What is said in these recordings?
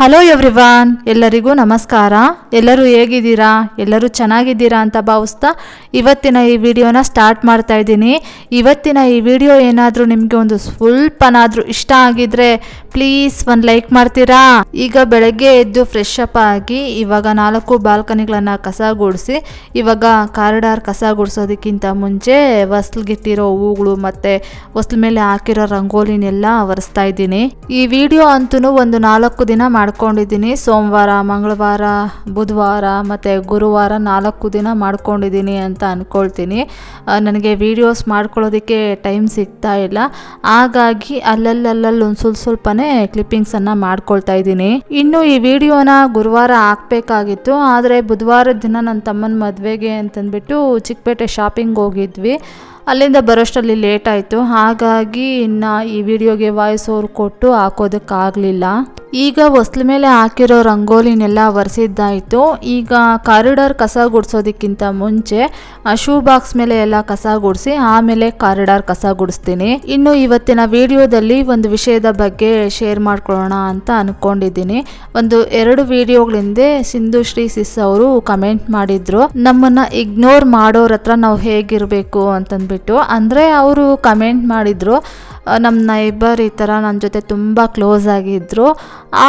Hello everyone, ಎಲ್ಲರಿಗೂ ನಮಸ್ಕಾರ. ಎಲ್ಲರೂ ಹೇಗಿದ್ದೀರಾ? ಎಲ್ಲರೂ ಚೆನ್ನಾಗಿದ್ದೀರಾ ಅಂತ ಭಾವಿಸ್ತಾ ಇವತ್ತಿನ ಈ ವಿಡಿಯೋನ ಸ್ಟಾರ್ಟ್ ಮಾಡ್ತಾ ಇದ್ದೀನಿ. ಇವತ್ತಿನ ಈ ವಿಡಿಯೋ ಏನಾದರೂ ನಿಮಗೆ ಒಂದು ಸ್ವಲ್ಪನಾದರೂ ಇಷ್ಟ ಆಗಿದ್ರೆ ಪ್ಲೀಸ್ ಒಂದು ಲೈಕ್ ಮಾಡ್ತೀರಾ? ಈಗ ಬೆಳಗ್ಗೆ ಎದ್ದು ಫ್ರೆಶ್ ಅಪ್ ಆಗಿ ಇವಾಗ 4 ಬಾಲ್ಕನಿಗಳನ್ನು ಕಸ ಗುಡಿಸಿ, ಇವಾಗ ಕಾರಿಡಾರ್ ಕಸ ಗುಡಿಸೋದಕ್ಕಿಂತ ಮುಂಚೆ ಹೊಸ್ಲಿಗಿಟ್ಟಿರೋ ಹೂಗಳು ಮತ್ತು ಹೊಸ್ಲ ಮೇಲೆ ಹಾಕಿರೋ ರಂಗೋಲಿನೆಲ್ಲ ಒರೆಸ್ತಾ ಇದ್ದೀನಿ. ಈ ವಿಡಿಯೋ ಅಂತೂ ಒಂದು 4 ದಿನ ಮಾಡ್ಕೊಂಡಿದ್ದೀನಿ. ಸೋಮವಾರ, ಮಂಗಳವಾರ, ಬುಧವಾರ ಮತ್ತು ಗುರುವಾರ 4 ದಿನ ಮಾಡ್ಕೊಂಡಿದ್ದೀನಿ ಅಂತ ಅಂದ್ಕೊಳ್ತೀನಿ. ನನಗೆ ವೀಡಿಯೋಸ್ ಮಾಡ್ಕೊಳ್ಳೋದಕ್ಕೆ ಟೈಮ್ ಸಿಗ್ತಾ ಇಲ್ಲ, ಹಾಗಾಗಿ ಅಲ್ಲಲ್ಲಲ್ಲಿ ಒಂದು ಸ್ವಲ್ಪನೇ ಕ್ಲಿಪ್ಪಿಂಗ್ಸನ್ನು ಮಾಡ್ಕೊಳ್ತಾ ಇದ್ದೀನಿ. ಇನ್ನು ಈ ವಿಡಿಯೋನ ಗುರುವಾರ ಹಾಕಬೇಕಾಗಿತ್ತು, ಆದರೆ ಬುಧವಾರದ ದಿನ ನನ್ನ ತಮ್ಮನ ಮದುವೆಗೆ ಅಂತಂದ್ಬಿಟ್ಟು ಚಿಕ್ಕಪೇಟೆ ಶಾಪಿಂಗ್ ಹೋಗಿದ್ವಿ. ಅಲ್ಲಿಂದ ಬರೋಷ್ಟರಲ್ಲಿ ಲೇಟ್ ಆಯಿತು, ಹಾಗಾಗಿ ಇನ್ನು ಈ ವಿಡಿಯೋಗೆ ವಾಯ್ಸ್ ಓವರ್ ಕೊಟ್ಟು ಹಾಕೋದಕ್ಕಾಗಲಿಲ್ಲ. ಈಗ ಹೊಸ್ಲ ಮೇಲೆ ಹಾಕಿರೋ ರಂಗೋಲಿನೆಲ್ಲ ಒರೆಸಿದ್ದಾಯಿತು. ಈಗ ಕಾರಿಡಾರ್ ಕಸ ಗುಡಿಸೋದಕ್ಕಿಂತ ಮುಂಚೆ ಶೂ ಬಾಕ್ಸ್ ಮೇಲೆ ಎಲ್ಲ ಕಸ ಗುಡಿಸಿ ಆಮೇಲೆ ಕಾರಿಡಾರ್ ಕಸ ಗುಡಿಸ್ತೀನಿ. ಇನ್ನು ಇವತ್ತಿನ ವಿಡಿಯೋದಲ್ಲಿ ಒಂದು ವಿಷಯದ ಬಗ್ಗೆ ಶೇರ್ ಮಾಡ್ಕೊಳ್ಳೋಣ ಅಂತ ಅಂದ್ಕೊಂಡಿದ್ದೀನಿ. ಒಂದು 2 ವಿಡಿಯೋಗಳ ಹಿಂದೆ ಸಿಂಧು ಶ್ರೀ ಸಿಸ್ ಅವರು ಕಮೆಂಟ್ ಮಾಡಿದ್ರು, ನಮ್ಮನ್ನ ಇಗ್ನೋರ್ ಮಾಡೋರ ಹತ್ರ ನಾವು ಹೇಗಿರಬೇಕು ಅಂತಂದ್ಬಿಟ್ಟು. ಅಂದರೆ ಅವರು ಕಮೆಂಟ್ ಮಾಡಿದ್ರು, ನಮ್ಮ ನೈಬರ್ ಈ ಥರ ನನ್ನ ಜೊತೆ ತುಂಬ ಕ್ಲೋಸ್ ಆಗಿದ್ದರು,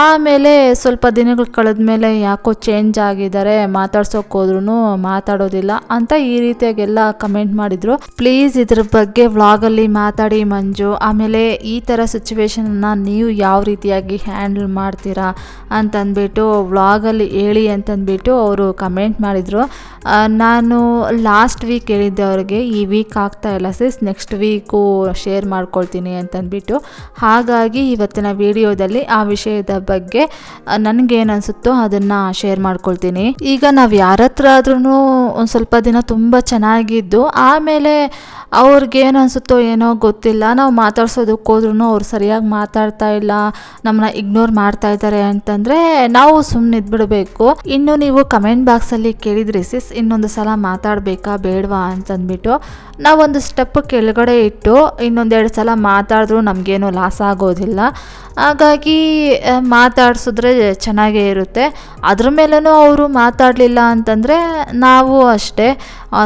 ಆಮೇಲೆ ಸ್ವಲ್ಪ ದಿನಗಳು ಕಳೆದ್ಮೇಲೆ ಯಾಕೋ ಚೇಂಜ್ ಆಗಿದ್ದಾರೆ, ಮಾತಾಡ್ಸೋಕೆ ಹೋದ್ರೂ ಮಾತಾಡೋದಿಲ್ಲ ಅಂತ ಈ ರೀತಿಯಾಗೆಲ್ಲ ಕಮೆಂಟ್ ಮಾಡಿದರು. ಪ್ಲೀಸ್ ಇದ್ರ ಬಗ್ಗೆ ವ್ಲಾಗಲ್ಲಿ ಮಾತಾಡಿ ಮಂಜು, ಆಮೇಲೆ ಈ ಥರ ಸಿಚುವೇಶನ್ನ ನೀವು ಯಾವ ರೀತಿಯಾಗಿ ಹ್ಯಾಂಡಲ್ ಮಾಡ್ತೀರಾ ಅಂತಂದ್ಬಿಟ್ಟು ವ್ಲಾಗಲ್ಲಿ ಹೇಳಿ ಅಂತಂದ್ಬಿಟ್ಟು ಅವರು ಕಮೆಂಟ್ ಮಾಡಿದರು. ನಾನು ಲಾಸ್ಟ್ ವೀಕ್ ಹೇಳಿದ್ದೆ ಅವ್ರಿಗೆ, ಈ ವೀಕ್ ಆಗ್ತಾ ಇಲ್ಲ ಸಿಸ್, ನೆಕ್ಸ್ಟ್ ವೀಕು ಶೇರ್ ಮಾಡ್ಕೊಳ್ತೀನಿ ಅಂತಂದ್ಬಿಟ್ಟು. ಹಾಗಾಗಿ ಇವತ್ತಿನ ವಿಡಿಯೋದಲ್ಲಿ ಆ ವಿಷಯದ ಬಗ್ಗೆ ನನಗೇನು ಅನಿಸುತ್ತೋ ಅದನ್ನು ಶೇರ್ ಮಾಡ್ಕೊಳ್ತೀನಿ. ಈಗ ನಾವು ಯಾರ ಹತ್ರ ಆದ್ರೂ ಒಂದು ಸ್ವಲ್ಪ ದಿನ ತುಂಬ ಚೆನ್ನಾಗಿದ್ದು ಆಮೇಲೆ ಅವ್ರಿಗೇನು ಅನಿಸುತ್ತೋ ಏನೋ ಗೊತ್ತಿಲ್ಲ, ನಾವು ಮಾತಾಡ್ಸೋದಕ್ಕೆ ಹೋದ್ರೂ ಅವ್ರು ಸರಿಯಾಗಿ ಮಾತಾಡ್ತಾ ಇಲ್ಲ, ನಮ್ಮನ್ನ ಇಗ್ನೋರ್ ಮಾಡ್ತಾ ಇದ್ದಾರೆ ಅಂತಂದರೆ ನಾವು ಸುಮ್ಮನೆ ಇದ್ಬಿಡಬೇಕು. ಇನ್ನು ನೀವು ಕಮೆಂಟ್ ಬಾಕ್ಸಲ್ಲಿ ಕೇಳಿದ್ರಿ ಸಿಸ್ ಇನ್ನೊಂದು ಸಲ ಮಾತಾಡಬೇಕಾ ಬೇಡವಾ ಅಂತಂದ್ಬಿಟ್ಟು. ನಾವೊಂದು ಸ್ಟೆಪ್ ಕೆಳಗಡೆ ಇಟ್ಟು ಇನ್ನೊಂದು 2 ಸಲ ಮಾತಾಡಿದ್ರೂ ನಮಗೇನು ಲಾಸ್ ಆಗೋದಿಲ್ಲ, ಹಾಗಾಗಿ ಮಾತಾಡ್ಸಿದ್ರೆ ಚೆನ್ನಾಗೇ ಇರುತ್ತೆ. ಅದ್ರ ಮೇಲೂ ಅವರು ಮಾತಾಡಲಿಲ್ಲ ಅಂತಂದರೆ ನಾವು ಅಷ್ಟೇ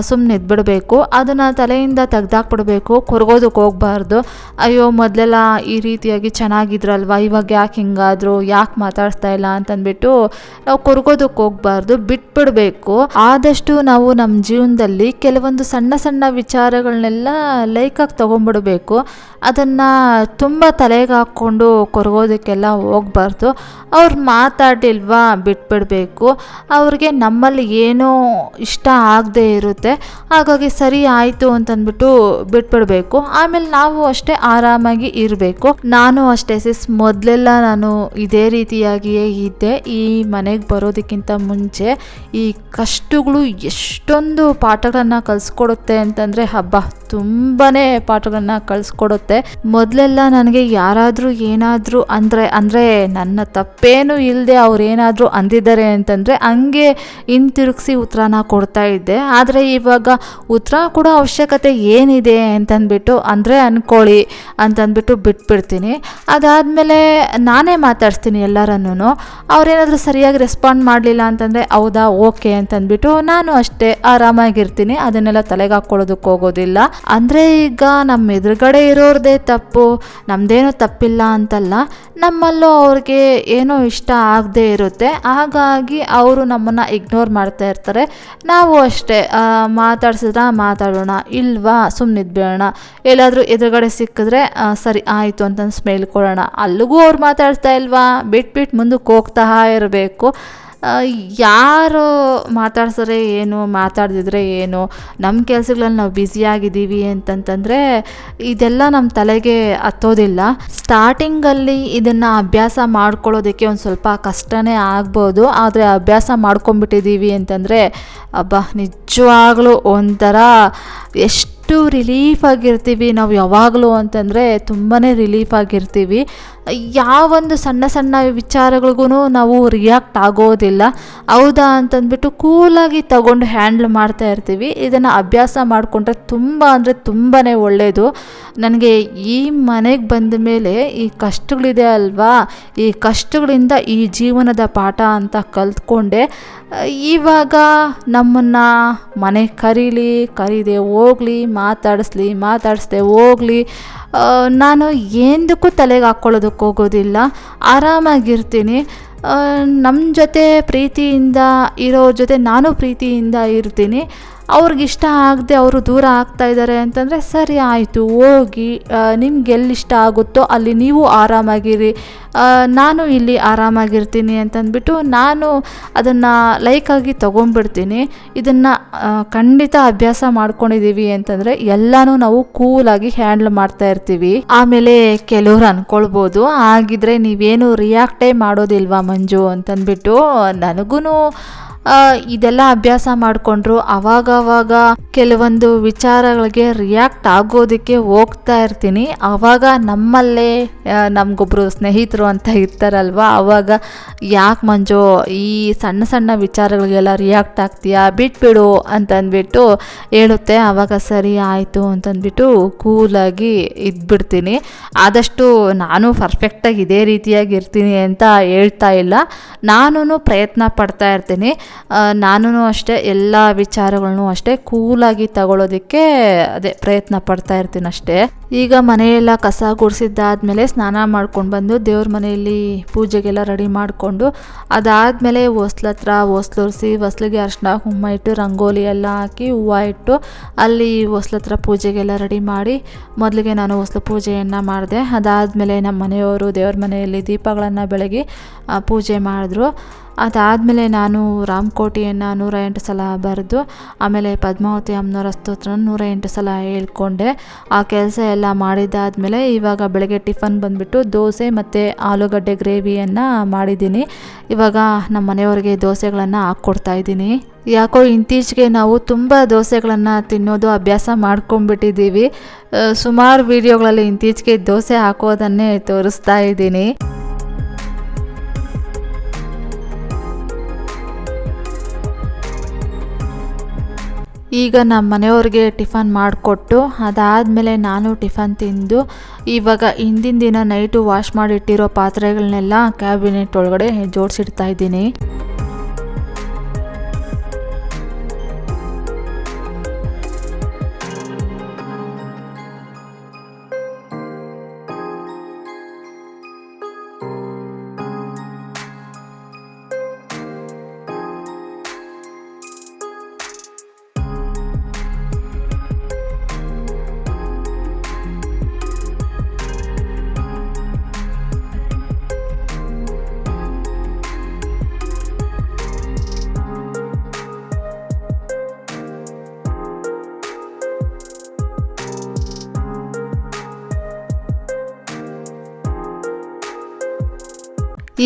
ಸುಮ್ಮನೆ ಇದ್ಬಿಡಬೇಕು, ಅದನ್ನು ತಲೆಯಿಂದ ತೆಗ್ದಾಕ್ಬಿಡ್ಬೇಕು, ಕೊರಗೋದಕ್ಕೆ ಹೋಗಬಾರ್ದು. ಅಯ್ಯೋ ಮೊದಲೆಲ್ಲ ಈ ರೀತಿಯಾಗಿ ಚೆನ್ನಾಗಿದ್ರಲ್ವ, ಇವಾಗ ಯಾಕೆ ಹಿಂಗಾದ್ರು, ಯಾಕೆ ಮಾತಾಡ್ಸ್ತಾ ಇಲ್ಲ ಅಂತಂದ್ಬಿಟ್ಟು ನಾವು ಕೊರಗೋದಕ್ಕೆ ಹೋಗಬಾರ್ದು, ಬಿಟ್ಬಿಡಬೇಕು. ಆದಷ್ಟು ನಾವು ನಮ್ಮ ಜೀವನದಲ್ಲಿ ಕೆಲವೊಂದು ಸಣ್ಣ ಸಣ್ಣ ವಿಚಾರಗಳನ್ನೆಲ್ಲ ಲೈಕಾಗಿ ತೊಗೊಂಡ್ಬಿಡ್ಬೇಕು, ಅದನ್ನು ತುಂಬ ತಲೆಗೆ ಹಾಕ್ಕೊಂಡು ಕೊರಗೋದಕ್ಕೆಲ್ಲ ಹೋಗಬಾರ್ದು. ಅವ್ರು ಮಾತಾಡಿಲ್ವಾ ಬಿಟ್ಬಿಡಬೇಕು, ಅವ್ರಿಗೆ ನಮ್ಮಲ್ಲಿ ಏನೋ ಇಷ್ಟ ಆಗದೆ ಇರುತ್ತೆ, ಹಾಗಾಗಿ ಸರಿ ಆಯಿತು ಅಂತಂದ್ಬಿಟ್ಟು ಬಿಟ್ಬಿಡಬೇಕು. ಆಮೇಲೆ ನಾವು ಅಷ್ಟೇ ಆರಾಮಾಗಿ ಇರಬೇಕು. ನಾನು ಅಷ್ಟೇ ಸಿಸ್, ಮೊದಲೆಲ್ಲ ನಾನು ಇದೇ ರೀತಿಯಾಗಿಯೇ ಇದ್ದೆ. ಈ ಮನೆಗೆ ಬರೋದಕ್ಕಿಂತ ಮುಂಚೆ ಈ ಕಷ್ಟಗಳು ಎಷ್ಟೊಂದು ಪಾಠಗಳನ್ನು ಕಲಿಸ್ಕೊಡುತ್ತೆ ಅಂತಂದರೆ ಹಬ್ಬ, ತುಂಬಾ ಪಾಠಗಳನ್ನ ಕಲಿಸ್ಕೊಡುತ್ತೆ. ಮೊದಲೆಲ್ಲ ನನಗೆ ಯಾರಾದರೂ ಏನಾದರೂ ಅಂದರೆ ನನ್ನ ತಪ್ಪೇನು ಇಲ್ಲದೆ ಅವ್ರು ಏನಾದರೂ ಅಂದಿದ್ದಾರೆ ಅಂತಂದರೆ ಹಂಗೆ ಹಿಂತಿರುಗಿಸಿ ಉತ್ತರನ ಕೊಡ್ತಾ ಇದ್ದೆ. ಆದರೆ ಇವಾಗ ಉತ್ತರ ಕೊಡೋ ಅವಶ್ಯಕತೆ ಏನಿದೆ ಅಂತಂದ್ಬಿಟ್ಟು ಅಂದರೆ ಅಂದ್ಕೊಳ್ಳಿ ಅಂತಂದ್ಬಿಟ್ಟು ಬಿಟ್ಬಿಡ್ತೀನಿ. ಅದಾದಮೇಲೆ ನಾನೇ ಮಾತಾಡ್ಸ್ತೀನಿ ಎಲ್ಲರನ್ನೂ. ಅವ್ರೇನಾದರೂ ಸರಿಯಾಗಿ ರೆಸ್ಪಾಂಡ್ ಮಾಡಲಿಲ್ಲ ಅಂತಂದರೆ ಹೌದಾ ಓಕೆ ಅಂತಂದ್ಬಿಟ್ಟು ನಾನು ಅಷ್ಟೇ ಆರಾಮಾಗಿರ್ತೀನಿ, ಅದನ್ನೆಲ್ಲ ತಲೆಗೆ ಹಾಕ್ಕೊಳ್ಳೋದಕ್ಕೆ ಹೋಗೋದಿಲ್ಲ. ಅಂದರೆ ಈಗ ನಮ್ಮ ಎದುರುಗಡೆ ಇರೋರದೇ ತಪ್ಪು, ನಮ್ಮದೇನೋ ತಪ್ಪಿಲ್ಲ ಅಂತಲ್ಲ, ನಮ್ಮಲ್ಲೂ ಅವ್ರಿಗೆ ಏನೋ ಇಷ್ಟ ಆಗದೆ ಇರುತ್ತೆ, ಹಾಗಾಗಿ ಅವರು ನಮ್ಮನ್ನು ಇಗ್ನೋರ್ ಮಾಡ್ತಾ ಇರ್ತಾರೆ. ನಾವು ಅಷ್ಟೇ ಮಾತಾಡ್ಸಿದ್ರೆ ಮಾತಾಡೋಣ, ಇಲ್ವಾ ಸುಮ್ಮನಿದ್ಬೇಡ, ಎಲ್ಲಾದರೂ ಎದುರುಗಡೆ ಸಿಕ್ಕಿದ್ರೆ ಸರಿ ಆಯಿತು ಅಂತ ಸ್ಮೇಲ್ ಕೊಡೋಣ. ಅಲ್ಲಿಗೂ ಅವ್ರು ಮಾತಾಡ್ತಾ ಇಲ್ವಾ ಬಿಟ್ಬಿಟ್ಟು ಮುಂದಕ್ಕೆ ಹೋಗ್ತಾ ಇರಬೇಕು. ಯಾರು ಮಾತಾಡ್ಸಿದ್ರೆ ಏನು, ಮಾತಾಡ್ದಿದ್ರೆ ಏನು, ನಮ್ಮ ಕೆಲಸಗಳಲ್ಲಿ ನಾವು ಬ್ಯುಸಿಯಾಗಿದ್ದೀವಿ ಅಂತಂತಂದರೆ ಇದೆಲ್ಲ ನಮ್ಮ ತಲೆಗೆ ಹತ್ತೋದಿಲ್ಲ. ಸ್ಟಾರ್ಟಿಂಗಲ್ಲಿ ಇದನ್ನು ಅಭ್ಯಾಸ ಮಾಡ್ಕೊಳ್ಳೋದಕ್ಕೆ ಒಂದು ಸ್ವಲ್ಪ ಕಷ್ಟನೇ ಆಗ್ಬೋದು, ಆದರೆ ಅಭ್ಯಾಸ ಮಾಡ್ಕೊಂಬಿಟ್ಟಿದ್ದೀವಿ ಅಂತಂದರೆ ಅಬ್ಬಾ ನಿಜವಾಗ್ಲೂ ಒಂಥರ ಎಷ್ಟು ರಿಲೀಫ್ ಆಗಿರ್ತೀವಿ ನಾವು ಯಾವಾಗಲೂ ಅಂತಂದರೆ ತುಂಬಾ ರಿಲೀಫ್ ಆಗಿರ್ತೀವಿ. ಯಾವೊಂದು ಸಣ್ಣ ಸಣ್ಣ ವಿಚಾರಗಳಿಗೂ ನಾವು ರಿಯಾಕ್ಟ್ ಆಗೋದಿಲ್ಲ. ಹೌದಾ ಅಂತಂದ್ಬಿಟ್ಟು ಕೂಲಾಗಿ ತಗೊಂಡು ಹ್ಯಾಂಡ್ಲ್ ಮಾಡ್ತಾ ಇರ್ತೀವಿ. ಇದನ್ನು ಅಭ್ಯಾಸ ಮಾಡಿಕೊಂಡ್ರೆ ತುಂಬ ಅಂದರೆ ತುಂಬಾ ಒಳ್ಳೆಯದು. ನನಗೆ ಈ ಮನೆಗೆ ಬಂದ ಮೇಲೆ ಈ ಕಷ್ಟಗಳಿದೆ ಅಲ್ವಾ, ಈ ಕಷ್ಟಗಳಿಂದ ಈ ಜೀವನದ ಪಾಠ ಅಂತ ಕಲ್ತ್ಕೊಂಡೆ. ಇವಾಗ ನಮ್ಮನ್ನು ಮನೆಗೆ ಕರೀದೆ ಹೋಗಲಿ, ಮಾತಾಡಿಸ್ದೆ ಹೋಗಲಿ, ನಾನು ಏನಕ್ಕೂ ತಲೆಗೆ ಹಾಕ್ಕೊಳ್ಳೋದಕ್ಕೆ ಹೋಗೋದಿಲ್ಲ. ಆರಾಮಾಗಿರ್ತೀನಿ. ನಮ್ಮ ಜೊತೆ ಪ್ರೀತಿಯಿಂದ ಇರೋ ಜೊತೆ ನಾನು ಪ್ರೀತಿಯಿಂದ ಇರ್ತೀನಿ. ಅವ್ರಿಗಿಷ್ಟ ಆಗದೆ ಅವರು ದೂರ ಆಗ್ತಾಯಿದ್ದಾರೆ ಅಂತಂದರೆ ಸರಿ ಆಯಿತು, ಹೋಗಿ ನಿಮ್ಗೆ ಎಲ್ಲಿಷ್ಟ ಆಗುತ್ತೋ ಅಲ್ಲಿ ನೀವು ಆರಾಮಾಗಿರಿ, ನಾನು ಇಲ್ಲಿ ಆರಾಮಾಗಿರ್ತೀನಿ ಅಂತಂದ್ಬಿಟ್ಟು ನಾನು ಅದನ್ನು ಲೈಕಾಗಿ ತೊಗೊಂಡ್ಬಿಡ್ತೀನಿ. ಇದನ್ನು ಖಂಡಿತ ಅಭ್ಯಾಸ ಮಾಡ್ಕೊಂಡಿದ್ದೀವಿ ಅಂತಂದರೆ ಎಲ್ಲನೂ ನಾವು ಕೂಲಾಗಿ ಹ್ಯಾಂಡ್ಲ್ ಮಾಡ್ತಾ ಇರ್ತೀವಿ. ಆಮೇಲೆ ಕೆಲವ್ರು ಅಂದ್ಕೊಳ್ಬೋದು, ಹಾಗಿದ್ರೆ ನೀವೇನು ರಿಯಾಕ್ಟೇ ಮಾಡೋದಿಲ್ವಾ ಮಂಜು ಅಂತಂದ್ಬಿಟ್ಟು. ನನಗೂ ಇದೆಲ್ಲ ಅಭ್ಯಾಸ ಮಾಡಿಕೊಂಡ್ರು ಆವಾಗವಾಗ ಕೆಲವೊಂದು ವಿಚಾರಗಳಿಗೆ ರಿಯಾಕ್ಟ್ ಆಗೋದಕ್ಕೆ ಹೋಗ್ತಾ ಇರ್ತೀನಿ. ಆವಾಗ ನಮ್ಮಲ್ಲೇ ನಮಗೊಬ್ಬರು ಸ್ನೇಹಿತರು ಅಂತ ಇರ್ತಾರಲ್ವ, ಆವಾಗ ಯಾಕೆ ಮಂಜು ಈ ಸಣ್ಣ ಸಣ್ಣ ವಿಚಾರಗಳಿಗೆಲ್ಲ ರಿಯಾಕ್ಟ್ ಆಗ್ತೀಯಾ, ಬಿಟ್ಬಿಡು ಅಂತಂದ್ಬಿಟ್ಟು ಹೇಳುತ್ತೆ. ಆವಾಗ ಸರಿ ಆಯಿತು ಅಂತಂದ್ಬಿಟ್ಟು ಕೂಲಾಗಿ ಇದ್ಬಿಡ್ತೀನಿ. ಆದಷ್ಟು ನಾನು ಪರ್ಫೆಕ್ಟಾಗಿ ಇದೇ ರೀತಿಯಾಗಿ ಇರ್ತೀನಿ ಅಂತ ಹೇಳ್ತಾ ಇಲ್ಲ, ನಾನು ಪ್ರಯತ್ನ ಪಡ್ತಾ ಇರ್ತೀನಿ. ನಾನು ಅಷ್ಟೇ ಎಲ್ಲ ವಿಚಾರಗಳನ್ನು ಅಷ್ಟೇ ಕೂಲಾಗಿ ತಗೊಳ್ಳೋದಕ್ಕೆ ಪ್ರಯತ್ನ ಪಡ್ತಾ ಇರ್ತೀನಿ ಅಷ್ಟೇ. ಈಗ ಮನೆಯೆಲ್ಲ ಕಸ ಗುಡಿಸಿದ್ದಾದಮೇಲೆ ಸ್ನಾನ ಮಾಡ್ಕೊಂಡು ಬಂದು ದೇವ್ರ ಮನೆಯಲ್ಲಿ ಪೂಜೆಗೆಲ್ಲ ರೆಡಿ ಮಾಡಿಕೊಂಡು ಅದಾದಮೇಲೆ ಹೊಸ್ಲುರ್ಸಿ ಹೊಸ್ಲಿಗೆ ಅರ್ಶಿನ ಕುಂಕುಮ ಇಟ್ಟು ರಂಗೋಲಿ ಎಲ್ಲ ಹಾಕಿ ಹೂವು ಇಟ್ಟು ಅಲ್ಲಿ ಹೊಸ್ಲತ್ರ ಪೂಜೆಗೆಲ್ಲ ರೆಡಿ ಮಾಡಿ ಮೊದಲಿಗೆ ನಾನು ಹೊಸ್ಲು ಪೂಜೆಯನ್ನು ಮಾಡಿದೆ. ಅದಾದಮೇಲೆ ನಮ್ಮ ಮನೆಯವರು ದೇವ್ರ ಮನೆಯಲ್ಲಿ ದೀಪಗಳನ್ನು ಬೆಳಗಿ ಪೂಜೆ ಮಾಡಿದ್ರು. ಅದಾದಮೇಲೆ ನಾನು ರಾಮಕೋಟಿಯನ್ನು 108 ಸಲ ಬರೆದು ಆಮೇಲೆ ಪದ್ಮಾವತಿ ಅಮ್ಮನವರ ಸ್ತೋತ್ರನ 108 ಸಲ ಹೇಳ್ಕೊಂಡೆ. ಆ ಕೆಲಸ ಎಲ್ಲ ಮಾಡಿದ್ದಾದಮೇಲೆ ಇವಾಗ ಬೆಳಗ್ಗೆ ಟಿಫನ್ ಬಂದುಬಿಟ್ಟು ದೋಸೆ ಮತ್ತು ಆಲೂಗಡ್ಡೆ ಗ್ರೇವಿಯನ್ನು ಮಾಡಿದ್ದೀನಿ. ಇವಾಗ ನಮ್ಮ ಮನೆಯವ್ರಿಗೆ ದೋಸೆಗಳನ್ನು ಹಾಕ್ಕೊಡ್ತಾಯಿದ್ದೀನಿ. ಯಾಕೋ ಇತ್ತೀಚೆಗೆ ನಾವು ತುಂಬ ದೋಸೆಗಳನ್ನು ತಿನ್ನೋದು ಅಭ್ಯಾಸ ಮಾಡ್ಕೊಂಡ್ಬಿಟ್ಟಿದ್ದೀವಿ. ಸುಮಾರು ವಿಡಿಯೋಗಳಲ್ಲಿ ಇತ್ತೀಚೆಗೆ ದೋಸೆ ಹಾಕೋದನ್ನೇ ತೋರಿಸ್ತಾ ಇದ್ದೀನಿ. ಈಗ ನಮ್ಮ ಮನೆಯವ್ರಿಗೆ ಟಿಫನ್ ಮಾಡಿಕೊಟ್ಟು ಅದಾದಮೇಲೆ ನಾನು ಟಿಫನ್ ತಿಂದು ಇವಾಗ ಹಿಂದಿನ ದಿನ ನೈಟು ವಾಶ್ ಮಾಡಿಟ್ಟಿರೋ ಪಾತ್ರೆಗಳನ್ನೆಲ್ಲ ಕ್ಯಾಬಿನೆಟ್ ಒಳಗಡೆ ಜೋಡಿಸಿಡ್ತಾ ಇದ್ದೀನಿ.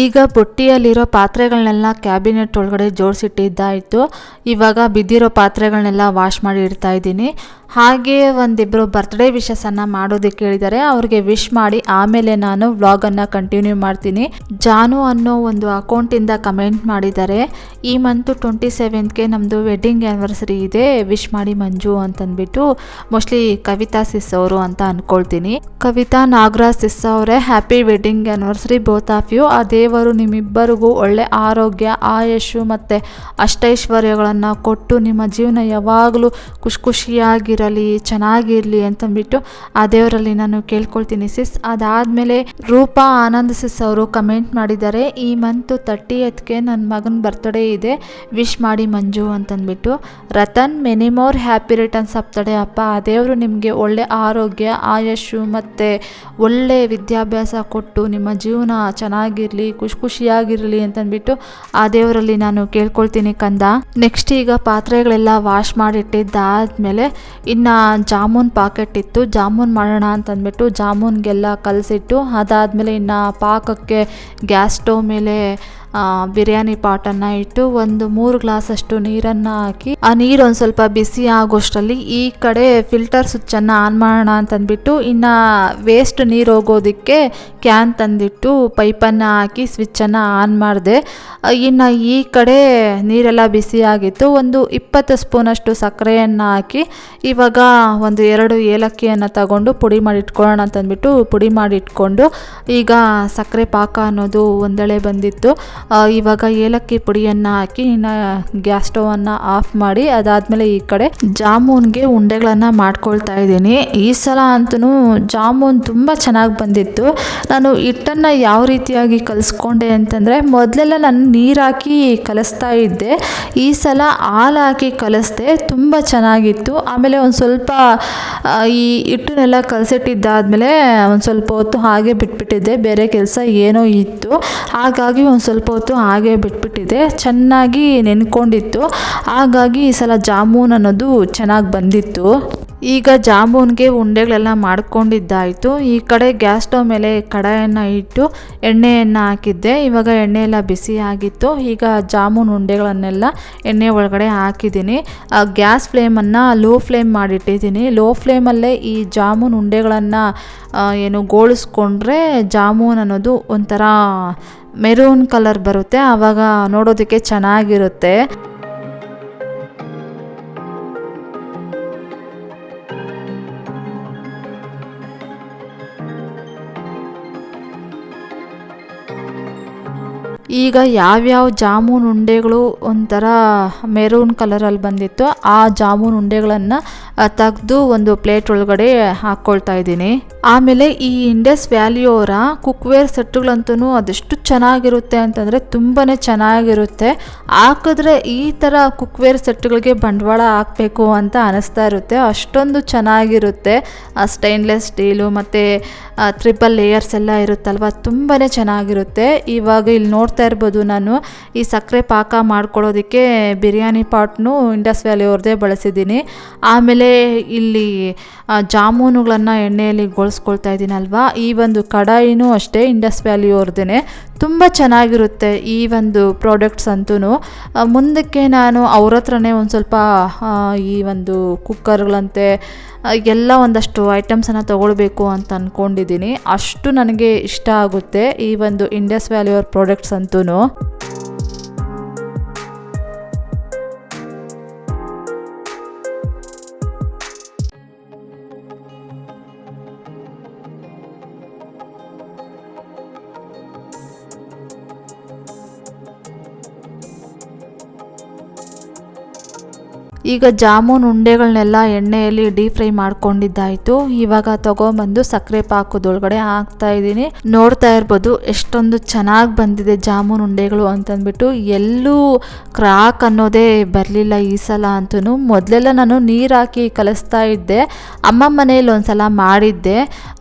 ಈಗ ಬುಟ್ಟಿಯಲ್ಲಿರೋ ಪಾತ್ರೆಗಳನ್ನೆಲ್ಲ ಕ್ಯಾಬಿನೆಟ್ ಒಳಗಡೆ ಜೋಡಿಸಿಟ್ಟಿದ್ದಾಯಿತು. ಇವಾಗ ಬಿದ್ದಿರೋ ಪಾತ್ರೆಗಳನ್ನೆಲ್ಲ ವಾಶ್ ಮಾಡಿ ಇಡ್ತಾ ಇದ್ದೀನಿ. ಹಾಗೆ ಒಂದಿಬ್ಬರು ಬರ್ತ್ಡೇ ವಿಶಸನ್ನು ಮಾಡೋದಕ್ಕೆ ಹೇಳಿದ್ದಾರೆ, ಅವ್ರಿಗೆ ವಿಶ್ ಮಾಡಿ ಆಮೇಲೆ ನಾನು ವ್ಲಾಗನ್ನು ಕಂಟಿನ್ಯೂ ಮಾಡ್ತೀನಿ. ಜಾನು ಅನ್ನೋ ಒಂದು ಅಕೌಂಟಿಂದ ಕಮೆಂಟ್ ಮಾಡಿದ್ದಾರೆ, ಈ ಮಂತು 27ಗೆ ನಮ್ಮದು ವೆಡ್ಡಿಂಗ್ ಆ್ಯನಿವರ್ಸರಿ ಇದೆ, ವಿಶ್ ಮಾಡಿ ಮಂಜು ಅಂತಂದ್ಬಿಟ್ಟು. ಮೋಸ್ಟ್ಲಿ ಕವಿತಾ ಸಿಸ್ ಅವರು ಅಂತ ಅಂದ್ಕೊಳ್ತೀನಿ. ಕವಿತಾ ನಾಗರಾಜ್ ಸಿಸ್ ಅವರೇ, happy wedding anniversary both of you. ಆ ದೇವರು ನಿಮ್ಮಿಬ್ಬರಿಗೂ ಒಳ್ಳೆ ಆರೋಗ್ಯ, ಆಯಸ್ಸು ಮತ್ತು ಅಷ್ಟೈಶ್ವರ್ಯಗಳನ್ನು ಕೊಟ್ಟು ನಿಮ್ಮ ಜೀವನ ಯಾವಾಗಲೂ ಖುಷಿಯಾಗಿರಲಿ, ಚೆನ್ನಾಗಿರಲಿ ಅಂತಂದ್ಬಿಟ್ಟು ಆ ದೇವರಲ್ಲಿ ನಾನು ಕೇಳ್ಕೊಳ್ತೀನಿ ಸಿಸ್. ಅದಾದಮೇಲೆ ರೂಪಾ ಆನಂದ್ ಸಿಸ್ ಅವರು ಕಮೆಂಟ್ ಮಾಡಿದ್ದಾರೆ, ಈ ಮಂತು 30ಗೆ ನನ್ನ ಮಗನ ಬರ್ತ್ಡೇ ಇದೆ, ವಿಶ್ ಮಾಡಿ ಮಂಜು ಅಂತಂದ್ಬಿಟ್ಟು. Ratan, many more happy returns of the day ಅಪ್ಪ. ಆ ದೇವರು ನಿಮಗೆ ಒಳ್ಳೆ ಆರೋಗ್ಯ, ಆಯಸ್ಸು ಮತ್ತು ಒಳ್ಳೆ ವಿದ್ಯಾಭ್ಯಾಸ ಕೊಟ್ಟು ನಿಮ್ಮ ಜೀವನ ಚೆನ್ನಾಗಿರಲಿ, ಖುಷಿಯಾಗಿರಲಿ ಅಂತಂದ್ಬಿಟ್ಟು ಆ ದೇವರಲ್ಲಿ ನಾನು ಕೇಳ್ಕೊಳ್ತೀನಿ ಕಂದ. ನೆಕ್ಸ್ಟ್ ಈಗ ಪಾತ್ರೆಗಳೆಲ್ಲ ವಾಶ್ ಮಾಡಿಟ್ಟಿದ್ದಾದಮೇಲೆ ಇನ್ನು ಜಾಮೂನ್ ಪಾಕೆಟ್ ಇತ್ತು, ಜಾಮೂನ್ ಮಾಡೋಣ ಅಂತಂದ್ಬಿಟ್ಟು ಜಾಮೂನ್ಗೆಲ್ಲ ಕಲಸಿಟ್ಟು ಅದಾದಮೇಲೆ ಇನ್ನು ಪಾಕಕ್ಕೆ ಗ್ಯಾಸ್ ಸ್ಟವ್ ಮೇಲೆ ಬಿರಿಯಾನಿ ಪಾಟನ್ನು ಇಟ್ಟು ಒಂದು 3 ಗ್ಲಾಸಷ್ಟು ನೀರನ್ನು ಹಾಕಿ ಆ ನೀರು ಒಂದು ಸ್ವಲ್ಪ ಬಿಸಿ ಆಗೋಷ್ಟರಲ್ಲಿ ಈ ಕಡೆ ಫಿಲ್ಟರ್ ಸ್ವಿಚ್ಚನ್ನು ಆನ್ ಮಾಡೋಣ ಅಂತಂದ್ಬಿಟ್ಟು ಇನ್ನು ವೇಸ್ಟ್ ನೀರು ಹೋಗೋದಕ್ಕೆ ಕ್ಯಾನ್ ತಂದಿಟ್ಟು ಪೈಪನ್ನು ಹಾಕಿ ಸ್ವಿಚ್ಚನ್ನು ಆನ್ ಮಾಡಿದೆ. ಇನ್ನು ಈ ಕಡೆ ನೀರೆಲ್ಲ ಬಿಸಿ ಆಗಿತ್ತು. ಒಂದು 20 ಸ್ಪೂನಷ್ಟು ಸಕ್ಕರೆಯನ್ನು ಹಾಕಿ ಇವಾಗ ಒಂದು 2 ಏಲಕ್ಕಿಯನ್ನು ತಗೊಂಡು ಪುಡಿ ಮಾಡಿ ಇಟ್ಕೊಳ್ಳೋಣ ಅಂತಂದ್ಬಿಟ್ಟು ಪುಡಿ ಮಾಡಿ ಇಟ್ಕೊಂಡು ಈಗ ಸಕ್ಕರೆ ಪಾಕ ಅನ್ನೋದು ಒಂದೆಳೆ ಬಂದಿತ್ತು. ಇವಾಗ ಏಲಕ್ಕಿ ಪುಡಿಯನ್ನು ಹಾಕಿ ಇನ್ನು ಗ್ಯಾಸ್ ಸ್ಟವನ್ನು ಆಫ್ ಮಾಡಿ ಅದಾದಮೇಲೆ ಈ ಕಡೆ ಜಾಮೂನ್ಗೆ ಉಂಡೆಗಳನ್ನು ಮಾಡ್ಕೊಳ್ತಾ ಇದ್ದೀನಿ. ಈ ಸಲ ಅಂತೂ ಜಾಮೂನ್ ತುಂಬ ಚೆನ್ನಾಗಿ ಬಂದಿತ್ತು. ನಾನು ಹಿಟ್ಟನ್ನು ಯಾವ ರೀತಿಯಾಗಿ ಕಲಿಸ್ಕೊಂಡೆ ಅಂತಂದರೆ ಮೊದಲೆಲ್ಲ ನಾನು ನೀರು ಹಾಕಿ ಕಲಿಸ್ತಾ ಇದ್ದೆ. ಈ ಸಲ ಹಾಲು ಹಾಕಿ ಕಲಿಸ್ದೆ, ತುಂಬ ಚೆನ್ನಾಗಿತ್ತು. ಆಮೇಲೆ ಒಂದು ಸ್ವಲ್ಪ ಈ ಹಿಟ್ಟನ್ನೆಲ್ಲ ಕಲಸಿಟ್ಟಿದ್ದಾದಮೇಲೆ ಒಂದು ಸ್ವಲ್ಪ ಹೊತ್ತು ಹಾಗೆ ಬಿಟ್ಬಿಟ್ಟಿದ್ದೆ, ಬೇರೆ ಕೆಲಸ ಏನೋ ಇತ್ತು, ಹಾಗಾಗಿ ಒಂದು ಸ್ವಲ್ಪ ಹೊತ್ತು ಹಾಗೆ ಬಿಟ್ಬಿಟ್ಟಿದ್ದೆ. ಚೆನ್ನಾಗಿ ನೆನ್ಕೊಂಡಿತ್ತು, ಹಾಗಾಗಿ ಈ ಸಲ ಜಾಮೂನ್ ಅನ್ನೋದು ಚೆನ್ನಾಗಿ ಬಂದಿತ್ತು. ಈಗ ಜಾಮೂನ್ಗೆ ಉಂಡೆಗಳೆಲ್ಲ ಮಾಡ್ಕೊಂಡಿದ್ದಾಯಿತು. ಈ ಕಡೆ ಗ್ಯಾಸ್ ಸ್ಟವ್ ಮೇಲೆ ಕಡಾಯನ್ನು ಇಟ್ಟು ಎಣ್ಣೆಯನ್ನು ಹಾಕಿದ್ದೆ. ಇವಾಗ ಎಣ್ಣೆ ಎಲ್ಲ ಬಿಸಿ ಆಗಿತ್ತು. ಈಗ ಜಾಮೂನ್ ಉಂಡೆಗಳನ್ನೆಲ್ಲ ಎಣ್ಣೆ ಒಳಗಡೆ ಹಾಕಿದ್ದೀನಿ. ಗ್ಯಾಸ್ ಫ್ಲೇಮನ್ನು ಲೋ ಫ್ಲೇಮ್ ಮಾಡಿಟ್ಟಿದ್ದೀನಿ. ಲೋ ಫ್ಲೇಮಲ್ಲೇ ಈ ಜಾಮೂನ್ ಉಂಡೆಗಳನ್ನು ಏನು ಗೋಳಿಸ್ಕೊಂಡ್ರೆ ಜಾಮೂನ್ ಅನ್ನೋದು ಒಂಥರ ಮೆರೂನ್ ಕಲರ್ ಬರುತ್ತೆ, ಆವಾಗ ನೋಡೋದಕ್ಕೆ ಚೆನ್ನಾಗಿರುತ್ತೆ. ಈಗ ಯಾವ್ಯಾವ ಜಾಮೂನ್ ಉಂಡೆಗಳು ಒಂಥರ ಮೆರೂನ್ ಕಲರಲ್ಲಿ ಬಂದಿತ್ತು ಆ ಜಾಮೂನ್ ಉಂಡೆಗಳನ್ನು ತೆಗೆದು ಒಂದು ಪ್ಲೇಟ್ ಒಳಗಡೆ ಹಾಕ್ಕೊಳ್ತಾ ಇದ್ದೀನಿ. ಆಮೇಲೆ ಈ ಇಂಡಸ್ ವ್ಯಾಲಿಯವರ ಕುಕ್ವೇರ್ ಸೆಟ್ಟುಗಳಂತೂ ಅದೆಷ್ಟು ಚೆನ್ನಾಗಿರುತ್ತೆ ಅಂತಂದರೆ ತುಂಬಾ ಚೆನ್ನಾಗಿರುತ್ತೆ. ಹಾಕಿದ್ರೆ ಈ ಥರ ಕುಕ್ವೇರ್ ಸೆಟ್ಟುಗಳಿಗೆ ಬಂಡವಾಳ ಹಾಕಬೇಕು ಅಂತ ಅನ್ನಿಸ್ತಾ ಇರುತ್ತೆ, ಅಷ್ಟೊಂದು ಚೆನ್ನಾಗಿರುತ್ತೆ. ಸ್ಟೈನ್ಲೆಸ್ ಸ್ಟೀಲು ಮತ್ತು 3 ಲೇಯರ್ಸ್ ಎಲ್ಲ ಇರುತ್ತಲ್ವ, ತುಂಬಾ ಚೆನ್ನಾಗಿರುತ್ತೆ. ಇವಾಗ ಇಲ್ಲಿ ನೋಡ್ತಾ ಇರ್ಬೋದು, ನಾನು ಈ ಸಕ್ಕರೆ ಪಾಕ ಮಾಡ್ಕೊಳ್ಳೋದಕ್ಕೆ ಬಿರಿಯಾನಿ ಪಾಟ್ನು ಇಂಡಸ್ ವ್ಯಾಲಿ ಅವ್ರದ್ದೇ ಬಳಸಿದ್ದೀನಿ. ಆಮೇಲೆ ಇಲ್ಲಿ ಜಾಮೂನುಗಳನ್ನು ಎಣ್ಣೆಯಲ್ಲಿ ಗೋಳಿಸ್ಕೊಳ್ತಾ ಇದ್ದೀನಲ್ವಾ, ಈ ಒಂದು ಕಡಾಯಿನೂ ಅಷ್ಟೇ ಇಂಡಸ್ ವ್ಯಾಲಿ ಅವ್ರದ್ದೇ. ತುಂಬ ಚೆನ್ನಾಗಿರುತ್ತೆ ಈ ಒಂದು ಪ್ರಾಡಕ್ಟ್ಸ್ ಅಂತೂ. ಮುಂದಕ್ಕೆ ನಾನು ಅವ್ರ ಹತ್ರನೇ ಒಂದು ಸ್ವಲ್ಪ ಈ ಒಂದು ಕುಕ್ಕರ್ಗಳಂತೆ ಎಲ್ಲ ಒಂದಷ್ಟು ಐಟಮ್ಸನ್ನು ತೊಗೊಳ್ಬೇಕು ಅಂತ ಅಂದ್ಕೊಂಡಿದ್ದೀನಿ. ಅಷ್ಟು ನನಗೆ ಇಷ್ಟ ಆಗುತ್ತೆ ಈ ಒಂದು ಇಂಡಸ್ ವ್ಯಾಲಿ ಅವ್ರ ಪ್ರಾಡಕ್ಟ್ಸ್ ಅಂತೂ. ಈಗ ಜಾಮೂನ್ ಉಂಡೆಗಳನ್ನೆಲ್ಲ ಎಣ್ಣೆಯಲ್ಲಿ ಡೀಪ್ ಫ್ರೈ ಮಾಡ್ಕೊಂಡಿದ್ದಾಯಿತು. ಇವಾಗ ತಗೊಂಬಂದು ಸಕ್ಕರೆ ಪಾಕದೊಳಗಡೆ ಹಾಕ್ತಾ ಇದ್ದೀನಿ. ನೋಡ್ತಾ ಇರ್ಬೋದು ಎಷ್ಟೊಂದು ಚೆನ್ನಾಗಿ ಬಂದಿದೆ ಜಾಮೂನ್ ಉಂಡೆಗಳು ಅಂತಂದ್ಬಿಟ್ಟು. ಎಲ್ಲೂ ಕ್ರಾಕ್ ಅನ್ನೋದೇ ಬರಲಿಲ್ಲ ಈ ಸಲ ಅಂತೂ. ಮೊದಲೆಲ್ಲ ನಾನು ನೀರು ಹಾಕಿ ಕಲಿಸ್ತಾ ಇದ್ದೆ, ಅಮ್ಮ ಮನೇಲಿ ಒಂದು ಸಲ ಮಾಡಿದ್ದೆ,